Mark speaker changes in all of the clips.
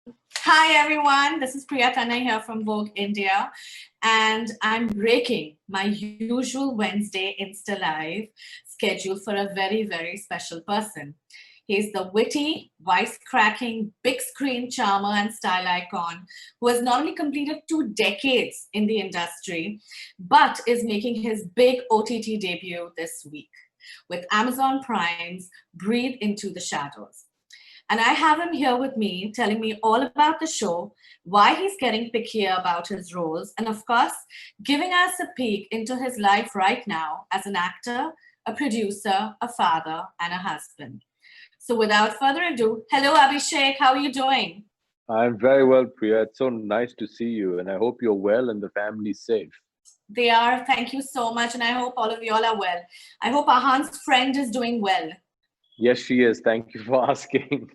Speaker 1: Hi everyone, this is Priya Tanna here from Vogue India, and I'm breaking my usual Wednesday Insta Live schedule for a very, very special person. He's the witty, wisecracking, big screen charmer and style icon who has not only completed 2 decades in the industry, but is making his big OTT debut this week with Amazon Prime's Breathe Into the Shadows. And I have him here with me telling me all about the show, why he's getting pickier about his roles, and of course, giving us a peek into his life right now as an actor, a producer, a father, and a husband. So without further ado, hello Abhishek, how are you doing?
Speaker 2: I'm very well, Priya. It's so nice to see you, and I hope you're well and the family's safe.
Speaker 1: They are, thank you so much, and I hope all of you all are well. I hope Ahan's friend is doing well.
Speaker 2: Yes, she is. Thank you for asking.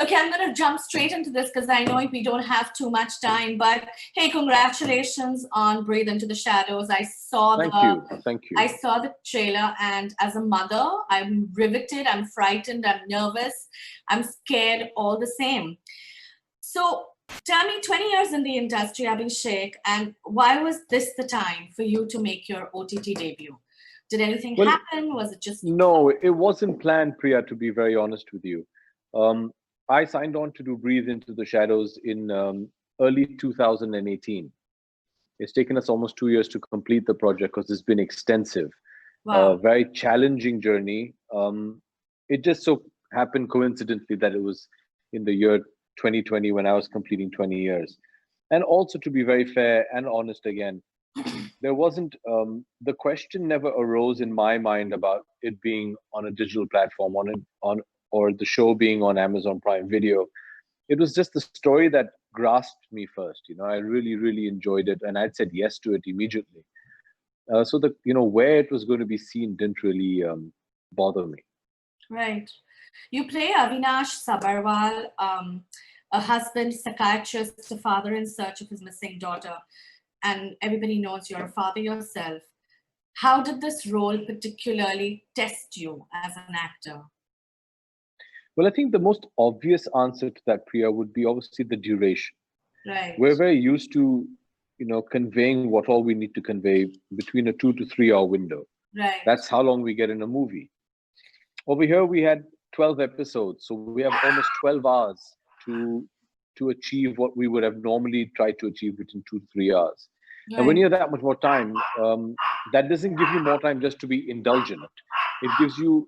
Speaker 1: Okay, I'm going to jump straight into this because I know we don't have too much time. But hey, congratulations on Breathe Into the Shadows.
Speaker 2: Thank you. Thank
Speaker 1: I
Speaker 2: you.
Speaker 1: saw the trailer, and as a mother, I'm riveted, I'm frightened, I'm nervous, I'm scared all the same. So tell me, 20 years in the industry, Abhishek, and why was this the time for you to make your OTT debut? Did anything
Speaker 2: Well,
Speaker 1: happen? Was it just
Speaker 2: no, it wasn't planned, Priya, to be very honest with you. Um, I signed on to do Breathe Into the Shadows in early 2018. It's taken us almost 2 years to complete the project because it's been extensive, a
Speaker 1: wow?
Speaker 2: very challenging journey. It just so happened coincidentally that it was in the year 2020 when I was completing 20 years. And also, to be very fair and honest again, there wasn't the question never arose in my mind about it being on a digital platform on or the show being on Amazon Prime Video. It was just the story that grasped me first. I really enjoyed it, and I'd said yes to it immediately. So the where it was going to be seen didn't really bother me.
Speaker 1: Right. You play Avinash Sabarwal, a husband, psychiatrist, a father in search of his missing daughter. And everybody knows you're a father yourself. How did this role particularly test you as an actor?
Speaker 2: Well, I think the most obvious answer to that, Priya, would be obviously the duration.
Speaker 1: Right,
Speaker 2: We're very used to conveying what all we need to convey between a 2 to 3 hour window.
Speaker 1: right,
Speaker 2: That's how long we get in a movie. Over here we had 12 episodes, so we have almost 12 hours to achieve what we would have normally tried to achieve within 2 to 3 hours. And when
Speaker 1: right,
Speaker 2: you have that much more time, that doesn't give you more time just to be indulgent. It gives you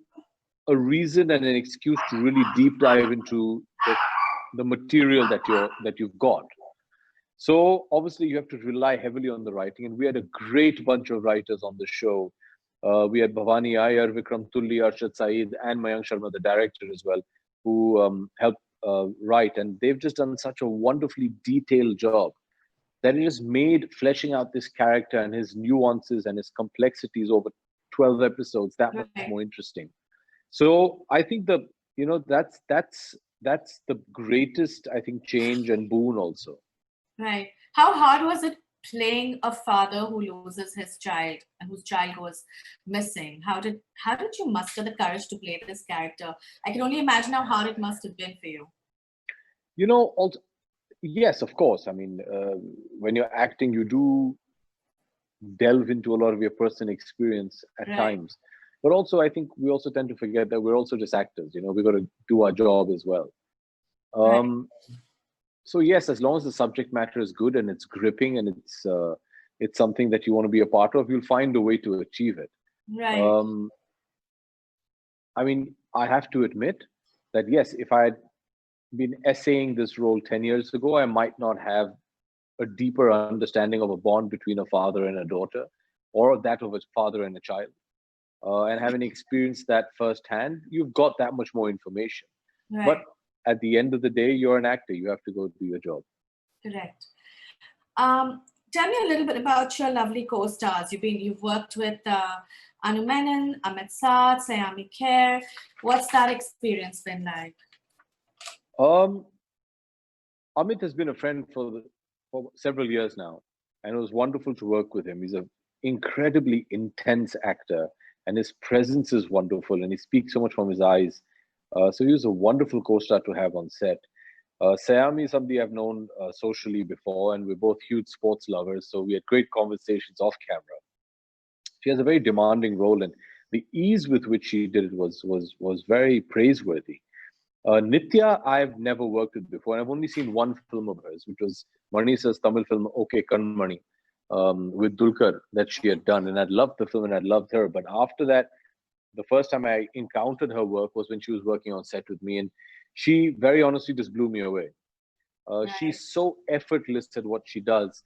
Speaker 2: a reason and an excuse to really deep dive into the material that you've got. So obviously you have to rely heavily on the writing, and we had a great bunch of writers on the show. We had Bhavani Iyer, Vikram Tulli, Arshad Saeed, and Mayank Sharma, the director as well, who helped write. And they've just done such a wonderfully detailed job that it has made fleshing out this character and his nuances and his complexities over 12 episodes that much
Speaker 1: right,
Speaker 2: more interesting. So I think that's the greatest, I think, change and boon also.
Speaker 1: right. How hard was it playing a father who loses his child and whose child goes missing? How did you muster the courage to play this character? I can only imagine how hard it must have been for you.
Speaker 2: Also, yes, of course. I mean, when you're acting, you do delve into a lot of your personal experience at
Speaker 1: Right,
Speaker 2: times. But also, I think we also tend to forget that we're also just actors. We got to do our job as well.
Speaker 1: right,
Speaker 2: Um, so yes, as long as the subject matter is good and it's gripping and it's something that you want to be a part of, you'll find a way to achieve it.
Speaker 1: right,
Speaker 2: Um, I mean, I have to admit that yes, if I had been essaying this role 10 years ago, I might not have a deeper understanding of a bond between a father and a daughter, or that of a father and a child. And having experienced that firsthand, you've got that much more information. But
Speaker 1: right.
Speaker 2: at the end of the day, you're an actor. You have to go do your job.
Speaker 1: Correct. Tell me a little bit about your lovely co-stars. You've worked with Anu Menon, Amit Saad, Sayami Kher. What's that experience been like?
Speaker 2: Um, Amit has been a friend for several years now, and it was wonderful to work with him. He's an incredibly intense actor, and his presence is wonderful, and he speaks so much from his eyes. So he was a wonderful co-star to have on set. Sayami is somebody I've known socially before, and we're both huge sports lovers, so we had great conversations off camera. She has a very demanding role, and the ease with which she did it was very praiseworthy. Nitya, I've never worked with before, and I've only seen one film of hers, which was Manisa's Tamil film Okay Kanmani, with Dulkar, that she had done, and I'd loved the film and I'd loved her. But after that, the first time I encountered her work was when she was working on set with me, and she very honestly just blew me away.
Speaker 1: Right.
Speaker 2: She's so effortless at what she does.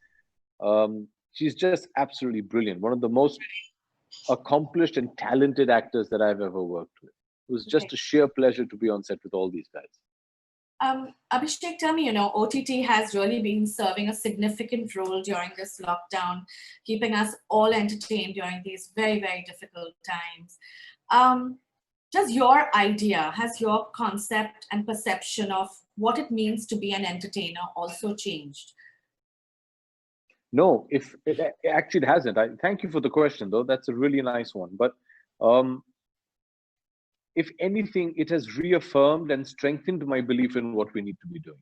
Speaker 2: She's just absolutely brilliant. One of the most accomplished and talented actors that I've ever worked with. It was just
Speaker 1: Okay.
Speaker 2: a sheer pleasure to be on set with all these guys.
Speaker 1: Abhishek, tell me, OTT has really been serving a significant role during this lockdown, keeping us all entertained during these very, very difficult times. Does your idea, has your concept and perception of what it means to be an entertainer also changed?
Speaker 2: No, if it actually it hasn't. I thank you for the question, though. That's a really nice one. But um, if anything, it has reaffirmed and strengthened my belief in what we need to be doing.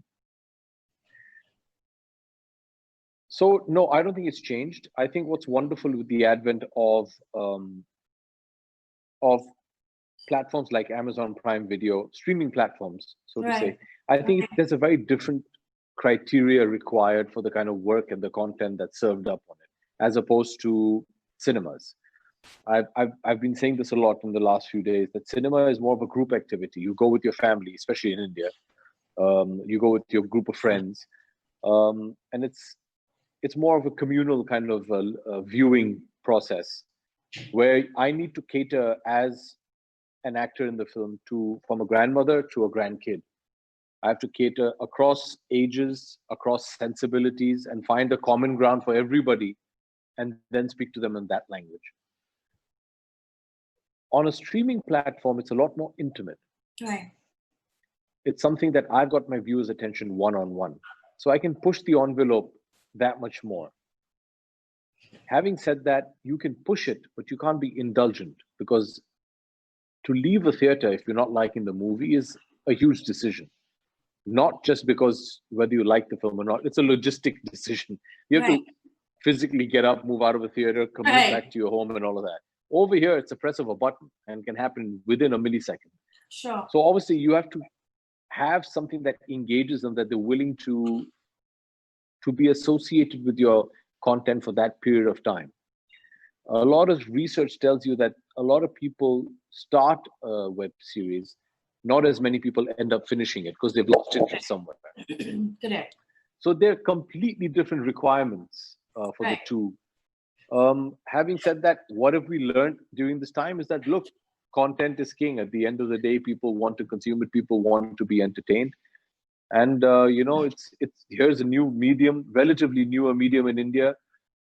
Speaker 2: So no, I don't think it's changed. I think what's wonderful with the advent of platforms like Amazon Prime Video, streaming platforms, so to say,
Speaker 1: Right.
Speaker 2: I think there's a very different criteria required for the kind of work and the content that's served up on it, as opposed to cinemas. I've been saying this a lot in the last few days that cinema is more of a group activity. You go with your family, especially in India. You go with your group of friends, and it's more of a communal kind of viewing process where I need to cater as an actor in the film to from a grandmother to a grandkid. I have to cater across ages, across sensibilities, and find a common ground for everybody, and then speak to them in that language. On a streaming platform, it's a lot more intimate.
Speaker 1: Right.
Speaker 2: It's something that I've got my viewers' attention one on one. So I can push the envelope that much more. Having said that, you can push it, but you can't be indulgent because to leave a theater if you're not liking the movie is a huge decision. Not just because whether you like the film or not, it's a logistic decision. You have
Speaker 1: Right.
Speaker 2: to physically get up, move out of a theater, commute
Speaker 1: Right.
Speaker 2: back to your home, and all of that. Over here, it's a press of a button and can happen within a millisecond.
Speaker 1: Sure.
Speaker 2: So obviously, you have to have something that engages them, that they're willing to be associated with your content for that period of time. A lot of research tells you that a lot of people start a web series, not as many people end up finishing it because they've lost interest somewhere.
Speaker 1: Correct.
Speaker 2: So they're completely different requirements for the
Speaker 1: Right.
Speaker 2: two. Having said that, what have we learned during this time is that look, content is king. At the end of the day, people want to consume it. People want to be entertained, and it's here's a new medium, relatively newer medium in India,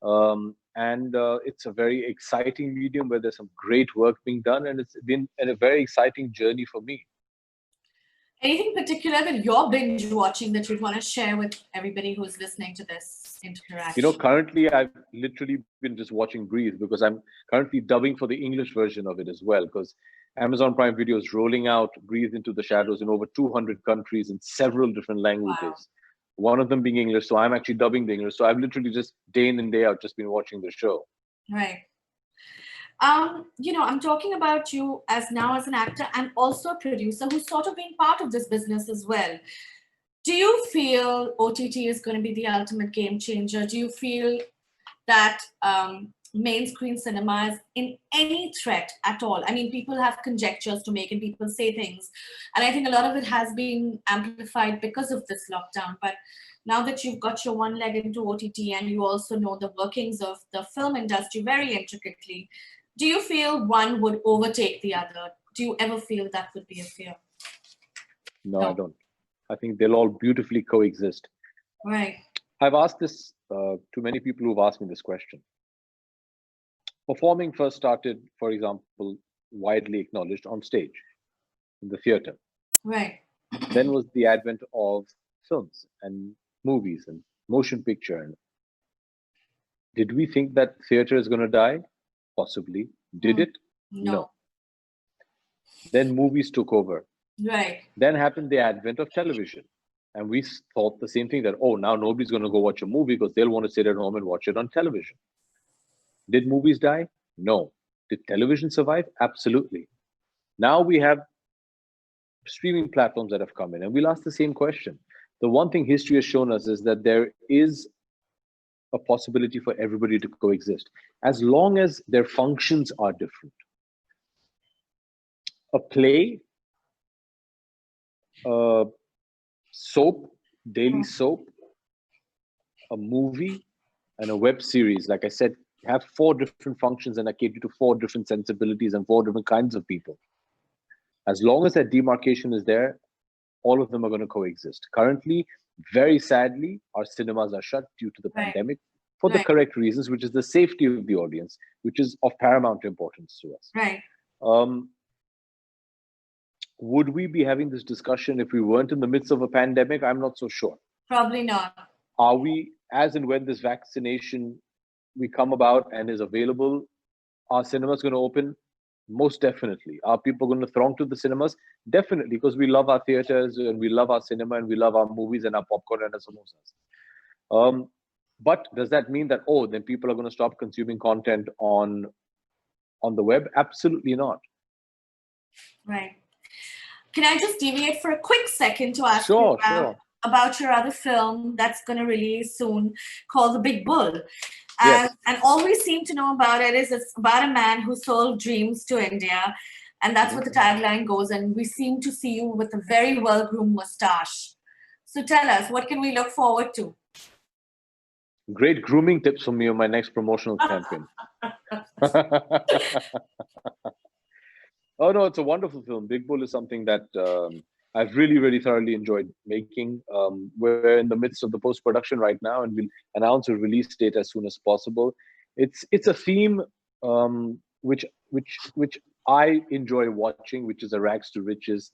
Speaker 2: and it's a very exciting medium where there's some great work being done, and it's been a very exciting journey for me.
Speaker 1: Anything particular that you're binge watching that you'd want to share with everybody who's listening to this interaction?
Speaker 2: Currently I've literally been just watching Breathe because I'm currently dubbing for the English version of it as well, because Amazon Prime Video is rolling out Breathe into the Shadows in over 200 countries in several different languages.
Speaker 1: Wow.
Speaker 2: One of them being English, so I'm actually dubbing the English. So I've literally just day in and day out just been watching the show.
Speaker 1: Right. I'm talking about you as an actor and also a producer who's sort of been part of this business as well. Do you feel OTT is going to be the ultimate game changer? Do you feel that main screen cinema is in any threat at all? I mean, people have conjectures to make and people say things. And I think a lot of it has been amplified because of this lockdown. But now that you've got your one leg into OTT and you also know the workings of the film industry very intricately, do you feel one would overtake the other? Do you ever feel that would be a fear?
Speaker 2: No, I don't. I think they'll all beautifully coexist.
Speaker 1: Right.
Speaker 2: I've asked this to many people who've asked me this question. Performing first started, for example, widely acknowledged on stage in the theater.
Speaker 1: Right.
Speaker 2: Then was the advent of films and movies and motion picture. And did we think that theater is going to die? Possibly. Did it?
Speaker 1: No.
Speaker 2: Then movies took over.
Speaker 1: Right.
Speaker 2: Then happened the advent of television. And we thought the same thing, that, oh, now nobody's going to go watch a movie because they'll want to sit at home and watch it on television. Did movies die? No. Did television survive? Absolutely. Now we have streaming platforms that have come in, and we'll ask the same question. The one thing history has shown us is that there is a possibility for everybody to coexist, as long as their functions are different. A play, a soap, daily soap, a movie, and a web series, like I said, have 4 different functions and are catered to 4 different sensibilities and 4 different kinds of people. As long as that demarcation is there, all of them are going to coexist. Currently, very sadly, our cinemas are shut due to the pandemic for the correct reasons, which is the safety of the audience, which is of paramount importance to us.
Speaker 1: Right.
Speaker 2: Would we be having this discussion if we weren't in the midst of a pandemic? I'm not so sure.
Speaker 1: Probably not.
Speaker 2: Are we, as and when this vaccination we come about and is available, are cinemas going to open? Most definitely. Are people going to throng to the cinemas? Definitely, because we love our theaters and we love our cinema and we love our movies and our popcorn and our samosas. But does that mean that, oh, then people are going to stop consuming content on the web? Absolutely not.
Speaker 1: Right. Can I just deviate for a quick second to ask
Speaker 2: Sure,
Speaker 1: you
Speaker 2: sure.
Speaker 1: about your other film that's going to release soon called The Big Bull?
Speaker 2: Yes.
Speaker 1: And all we seem to know about it is it's about a man who sold dreams to India. And that's what the tagline goes. And we seem to see you with a very well-groomed mustache. So tell us, what can we look forward to?
Speaker 2: Great grooming tips for me on my next promotional campaign. Oh, no, it's a wonderful film. Big Bull is something that I've really, really thoroughly enjoyed making. We're in the midst of the post-production right now, and we'll announce a release date as soon as possible. It's a theme which I enjoy watching, which is a rags to riches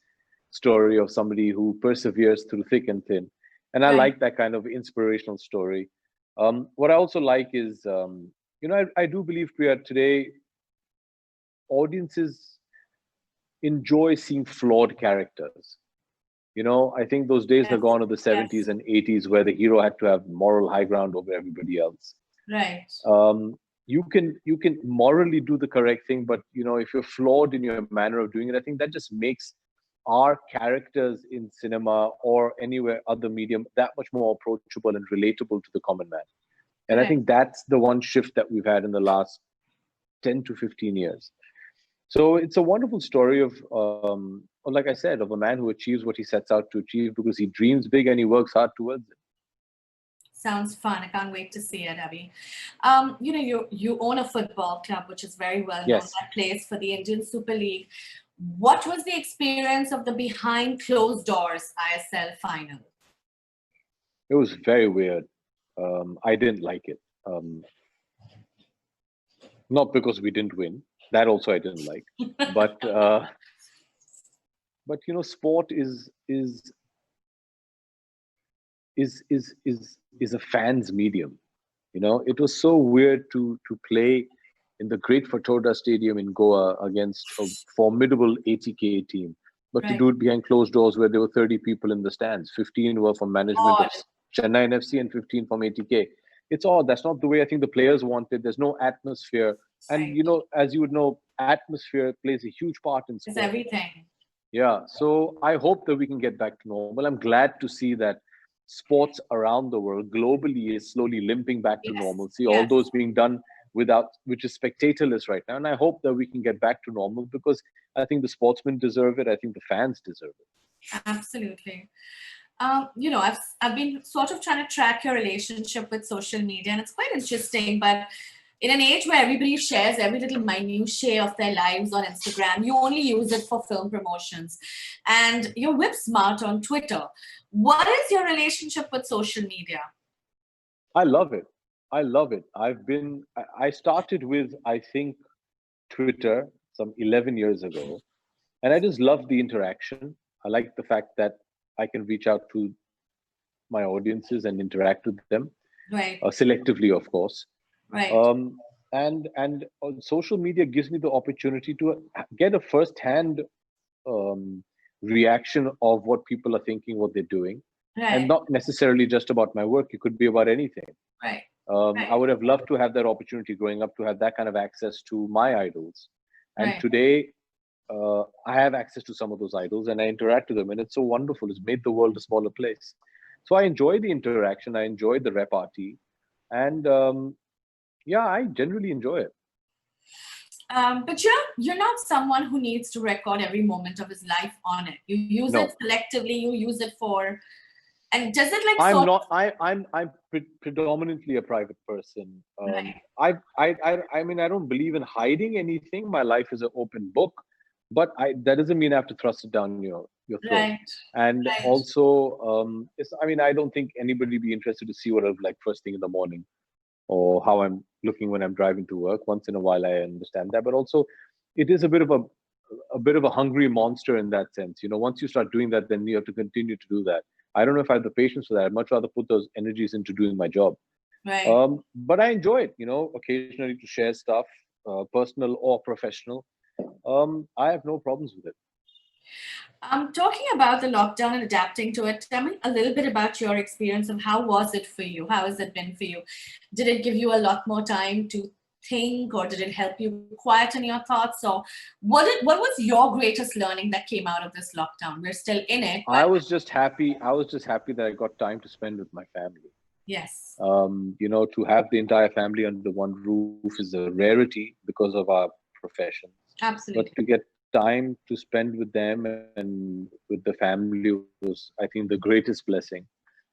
Speaker 2: story of somebody who perseveres through thick and thin. And I like that kind of inspirational story. What I also like is, I do believe, Priya, today audiences enjoy seeing flawed characters. I think those days are gone of the 70s and 80s where the hero had to have moral high ground over everybody else.
Speaker 1: Right.
Speaker 2: You can morally do the correct thing, but if you're flawed in your manner of doing it, I think that just makes our characters in cinema or anywhere other medium that much more approachable and relatable to the common man. And I think that's the one shift that we've had in the last 10 to 15 years. So it's a wonderful story of, like I said, of a man who achieves what he sets out to achieve because he dreams big and he works hard towards it.
Speaker 1: Sounds fun. I can't wait to see it, Abhi. You own a football club, which is very well known, that plays for the Indian Super League. What was the experience of the behind closed doors ISL final?
Speaker 2: It was very weird. I didn't like it. Not because we didn't win. That also I didn't like. But sport is a fan's medium. It was so weird to play in the great Fatorda Stadium in Goa against a formidable 80K team, but to do it behind closed doors where there were 30 people in the stands. 15 were from management of Chennai FC and 15 from 80K. It's odd. That's not the way I think the players wanted. There's no atmosphere. And, as you would know, atmosphere plays a huge part in sport.
Speaker 1: It's everything.
Speaker 2: Yeah. So I hope that we can get back to normal. I'm glad to see that sports around the world globally is slowly limping back to normalcy. All those being done which is spectatorless right now. And I hope that we can get back to normal because I think the sportsmen deserve it. I think the fans deserve it.
Speaker 1: Absolutely. I've been sort of trying to track your relationship with social media, and it's quite interesting. But in an age where everybody shares every little minutiae of their lives on Instagram, you only use it for film promotions. And you're whip smart on Twitter. What is your relationship with social media?
Speaker 2: I love it. I started with, I think, Twitter some 11 years ago. And I just love the interaction. I like the fact that I can reach out to my audiences and interact with them.
Speaker 1: Right.
Speaker 2: Selectively, of course.
Speaker 1: Right.
Speaker 2: And social media gives me the opportunity to get a first-hand reaction of what people are thinking, what they're doing. and not necessarily just about my work. It could be about anything.
Speaker 1: Right.
Speaker 2: I would have loved to have that opportunity growing up to have that kind of access to my idols. And
Speaker 1: Right.
Speaker 2: today, I have access to some of those idols and I interact with them, and it's so wonderful. It's made the world a smaller place. So I enjoy the interaction. I enjoy the repartee, and yeah, I generally enjoy it.
Speaker 1: But you're not someone who needs to record every moment of his life on it. You use it
Speaker 2: No,
Speaker 1: selectively. You use it for, and does it like
Speaker 2: I'm
Speaker 1: sort
Speaker 2: not. I'm predominantly a private person.
Speaker 1: right,
Speaker 2: I mean, I don't believe in hiding anything. My life is an open book, but that doesn't mean I have to thrust it down your throat.
Speaker 1: right,
Speaker 2: And
Speaker 1: right,
Speaker 2: also, I mean, I don't think anybody be interested to see what I look like first thing in the morning or how I'm looking when I'm driving to work. Once in a while, I understand that, but also, it is a bit of a hungry monster in that sense. Once you start doing that, then you have to continue to do that. I don't know if I have the patience for that. I'd much rather put those energies into doing my job.
Speaker 1: right.
Speaker 2: But I enjoy it, occasionally to share stuff, personal or professional. I have no problems with it.
Speaker 1: Talking about the lockdown and adapting to it, tell me a little bit about your experience and how was it for you? How has it been for you? Did it give you a lot more time to think, or did it help you quieten your thoughts? Or what was your greatest learning that came out of this lockdown? We're still in it,
Speaker 2: I
Speaker 1: but
Speaker 2: was just happy. I was just happy that I got time to spend with my family.
Speaker 1: yes,
Speaker 2: To have the entire family under one roof is a rarity because of our professions. But
Speaker 1: absolutely.
Speaker 2: to get time to spend with them and with the family was, I think, the greatest blessing.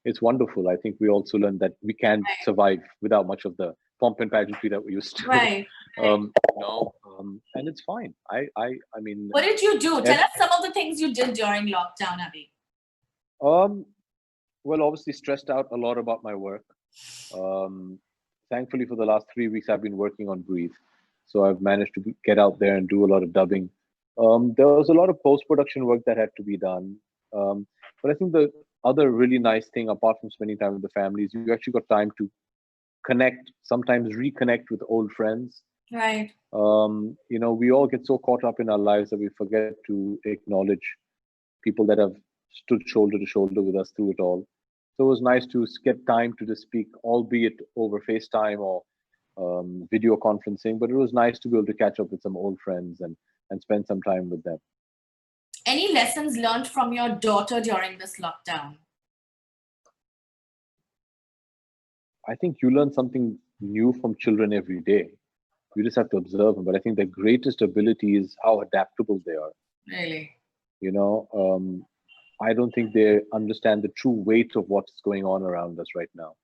Speaker 2: It's wonderful. I think we also learned that we can survive without much of the pomp and pageantry that we used to.
Speaker 1: Right, right.
Speaker 2: And it's fine. I mean,
Speaker 1: What did you do? Tell
Speaker 2: ev-
Speaker 1: us some of the things you did during lockdown, Abhi.
Speaker 2: um, well, obviously stressed out a lot about my work. Um, Thankfully, for the last 3 weeks, I've been working on Breathe, so I've managed to get out there and do a lot of dubbing. There was a lot of post-production work that had to be done, but I think the other really nice thing, apart from spending time with the family, is you actually got time to connect, sometimes reconnect with old friends.
Speaker 1: Right.
Speaker 2: We all get so caught up in our lives that we forget to acknowledge people that have stood shoulder to shoulder with us through it all. So it was nice to get time to just speak, albeit over FaceTime or video conferencing. But it was nice to be able to catch up with some old friends and spend some time with them.
Speaker 1: Any lessons learned from your daughter during this lockdown?
Speaker 2: I think you learn something new from children every day. You just have to observe them. But I think the greatest ability is how adaptable they are.
Speaker 1: Really?
Speaker 2: You know, I don't think they understand the true weight of what's going on around us right now.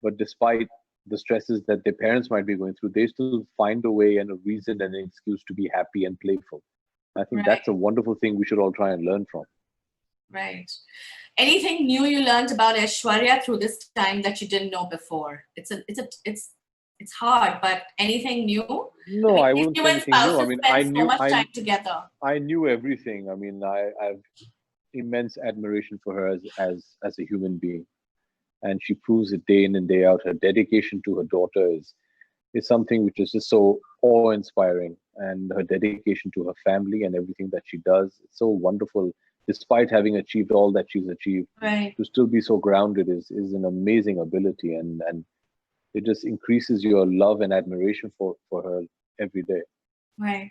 Speaker 2: But despite the stresses that their parents might be going through, they still find a way and a reason and an excuse to be happy and playful. I think
Speaker 1: Right,
Speaker 2: that's a wonderful thing we should all try and learn from.
Speaker 1: right. Anything new you learned about Aishwarya through this time that you didn't know before? It's hard, but anything new? I
Speaker 2: No,
Speaker 1: mean,
Speaker 2: I
Speaker 1: these
Speaker 2: wouldn't say
Speaker 1: human
Speaker 2: anything new. I
Speaker 1: spouses
Speaker 2: mean,
Speaker 1: spend so much time together.
Speaker 2: I knew everything. I mean, I have immense admiration for her as a human being, and she proves it day in and day out. Her dedication to her daughter is something which is just so awe-inspiring, and her dedication to her family and everything that she does, it's so wonderful. Despite having achieved all that she's achieved,
Speaker 1: Right,
Speaker 2: to still be so grounded is an amazing ability, and it just increases your love and admiration for her every day.
Speaker 1: right.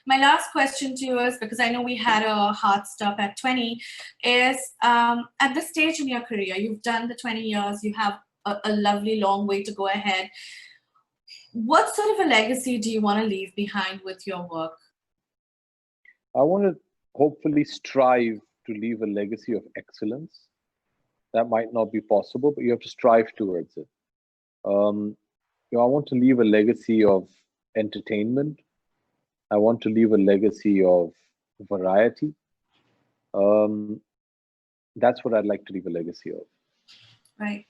Speaker 1: My last question to you is, because I know we had a hard stop at 20, is at this stage in your career, you've done the 20 years, you have a lovely long way to go ahead. What sort of a legacy do you want to leave behind with your work?
Speaker 2: I want to hopefully strive to leave a legacy of excellence. That might not be possible, but you have to strive towards it. Um, I want to leave a legacy of entertainment. I want to leave a legacy of variety. Um, that's what I'd like to leave a legacy of.
Speaker 1: Right.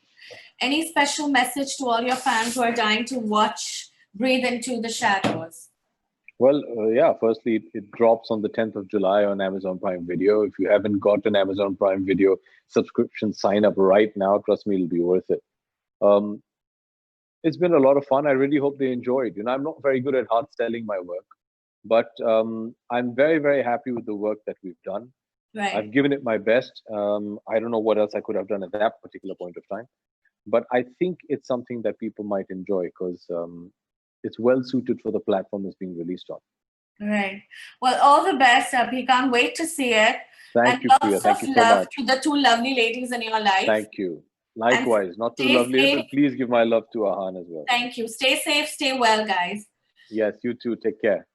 Speaker 1: Any special message to all your fans who are dying to watch Breathe Into the Shadows?
Speaker 2: Well, yeah, firstly, it drops on the 10th of July on Amazon Prime Video. If you haven't got an Amazon Prime Video subscription, sign up right now. Trust me, it'll be worth it. Um, it's been a lot of fun. I really hope they enjoyed. I'm not very good at hard selling my work, but I'm very, very happy with the work that we've done.
Speaker 1: Right.
Speaker 2: I've given it my best. I don't know what else I could have done at that particular point of time, but I think it's something that people might enjoy because it's well suited for the platform it's being released on.
Speaker 1: Right. Well, all the best, Abhi. Can't wait to see it. And
Speaker 2: Thank you, Priya.
Speaker 1: lots
Speaker 2: Thank
Speaker 1: of
Speaker 2: you so
Speaker 1: love
Speaker 2: much.
Speaker 1: to the two lovely ladies in your life.
Speaker 2: Thank you.
Speaker 1: And
Speaker 2: Likewise, not too
Speaker 1: stay
Speaker 2: lovely,
Speaker 1: safe.
Speaker 2: but please give my love to Ahan as well.
Speaker 1: Thank you. Stay safe, stay well, guys.
Speaker 2: Yes, you too. Take care.